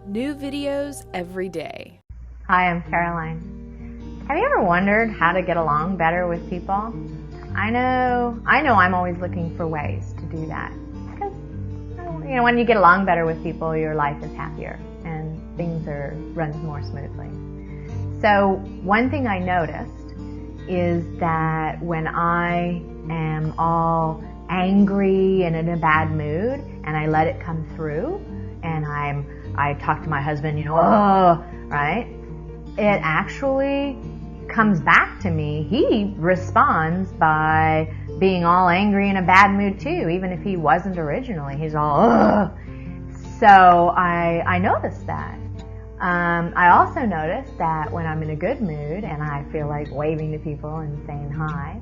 New videos every day. Hi, I'm Caroline. Have you ever wondered how to get along better with people? I know I'm always looking for ways to do that. Because, when you get along better with people, your life is happier and things runs more smoothly. So one thing I noticed is that when I am all angry and in a bad mood and I let it come through and I talk to my husband, right? It actually comes back to me. He responds by being all angry in a bad mood too, even if he wasn't originally. He's all, ugh. So I noticed that. I also noticed that when I'm in a good mood and I feel like waving to people and saying hi,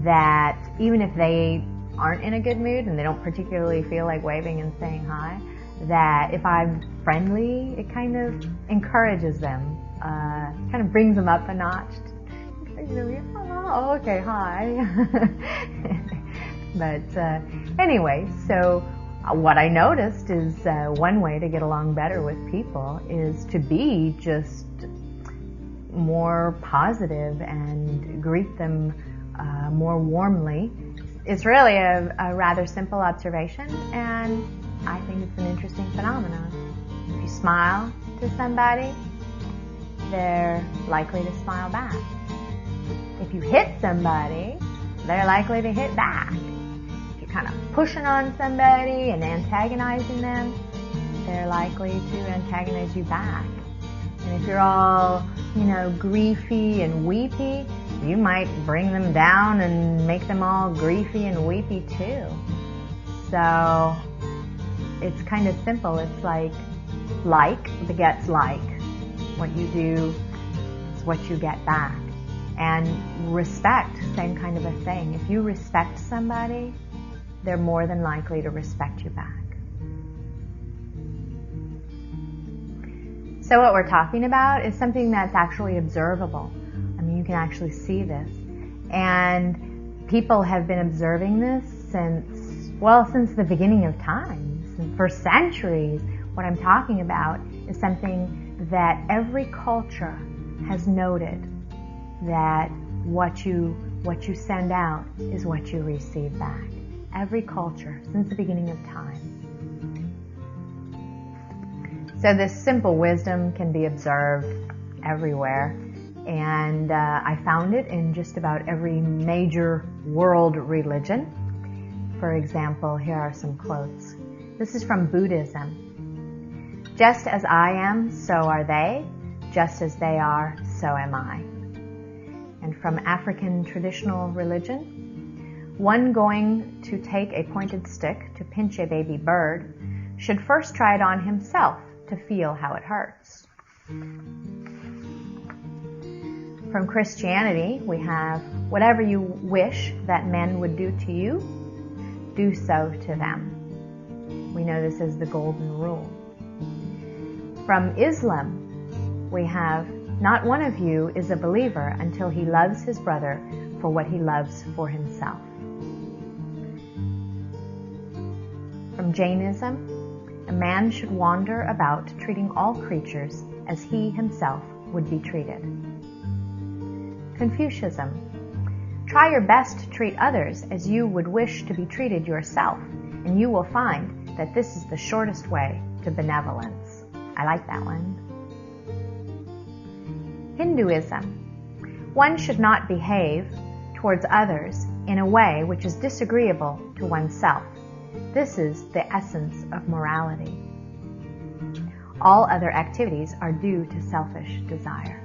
that even if they aren't in a good mood and they don't particularly feel like waving and saying hi, that if I'm friendly, it kind of encourages them, kind of brings them up a notch. Oh, okay, hi. But anyway, so what I noticed is one way to get along better with people is to be just more positive and greet them more warmly. It's really a rather simple observation, and I think it's an interesting phenomenon. If you smile to somebody, they're likely to smile back. If you hit somebody, they're likely to hit back. If you're kind of pushing on somebody and antagonizing them, they're likely to antagonize you back. And if you're all, griefy and weepy, you might bring them down and make them all griefy and weepy too. So it's kind of simple. It's like begets like. What you do is what you get back. And respect, same kind of a thing. If you respect somebody, they're more than likely to respect you back. So what we're talking about is something that's actually observable. You can actually see this. And people have been observing this since the beginning of time. For centuries, what I'm talking about is something that every culture has noted, that what you send out is what you receive back. Every culture, since the beginning of time. So this simple wisdom can be observed everywhere. And I found it in just about every major world religion. For example, here are some quotes. This is from Buddhism. Just as I am, so are they. Just as they are, so am I. And from African traditional religion, one going to take a pointed stick to pinch a baby bird should first try it on himself to feel how it hurts. From Christianity, we have, whatever you wish that men would do to you, do so to them. We know this as the golden rule. From Islam, we have, not one of you is a believer until he loves his brother for what he loves for himself. From Jainism, a man should wander about treating all creatures as he himself would be treated. Confucianism. Try your best to treat others as you would wish to be treated yourself, and you will find that this is the shortest way to benevolence. I like that one. Hinduism. One should not behave towards others in a way which is disagreeable to oneself. This is the essence of morality. All other activities are due to selfish desire.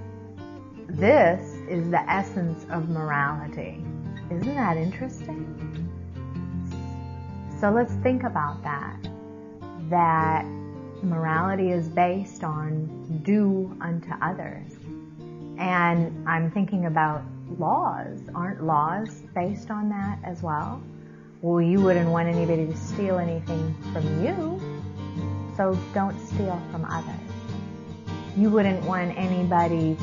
This is the essence of morality. Isn't that interesting? So let's think about that. That morality is based on do unto others. And I'm thinking about laws. Aren't laws based on that as well? Well, you wouldn't want anybody to steal anything from you, so don't steal from others. You wouldn't want anybody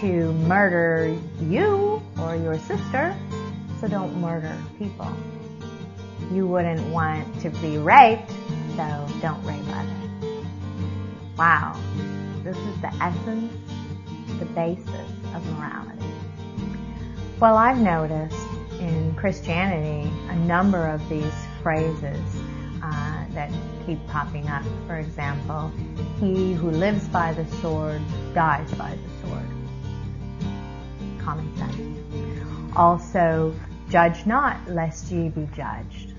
to murder you or your sister, so don't murder people. You wouldn't want to be raped, so don't rape others. Wow, this is the essence, the basis of morality. Well, I've noticed in Christianity a number of these phrases that keep popping up. For example, he who lives by the sword dies by the sword. Common sense. Also, judge not lest ye be judged.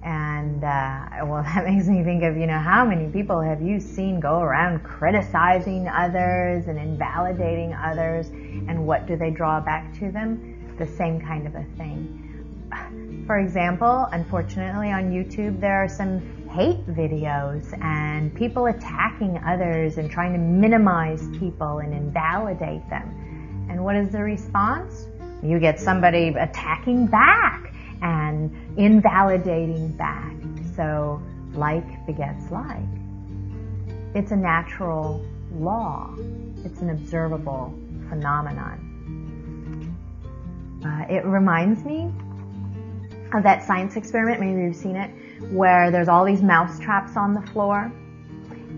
And, well, that makes me think of, how many people have you seen go around criticizing others and invalidating others, and what do they draw back to them? The same kind of a thing. For example, unfortunately on YouTube there are some hate videos and people attacking others and trying to minimize people and invalidate them. And what is the response? You get somebody attacking back and invalidating back. So like begets like. It's a natural law. It's an observable phenomenon. It reminds me of that science experiment, maybe you've seen it, where there's all these mouse traps on the floor,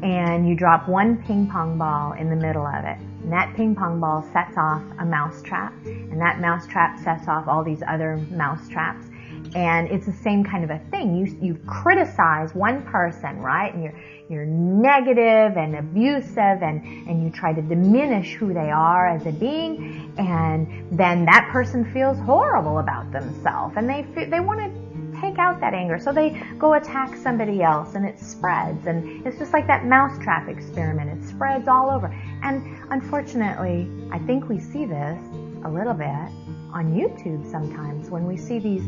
and you drop one ping pong ball in the middle of it. And that ping pong ball sets off a mouse trap, and that mouse trap sets off all these other mouse traps. And it's the same kind of a thing. You criticize one person, right? And you're negative and abusive, and you try to diminish who they are as a being, and then that person feels horrible about themselves, and they want to take out that anger, so they go attack somebody else, and it spreads, and it's just like that mousetrap experiment. It spreads all over. And unfortunately, I think we see this a little bit on YouTube sometimes when we see these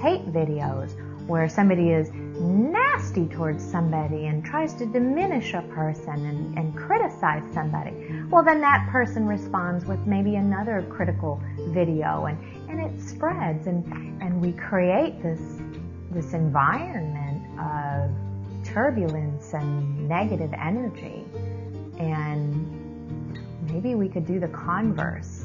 hate videos where somebody is nasty towards somebody and tries to diminish a person and criticize somebody. Well, then that person responds with maybe another critical video, and it spreads, and we create this environment of turbulence and negative energy. And maybe we could do the converse.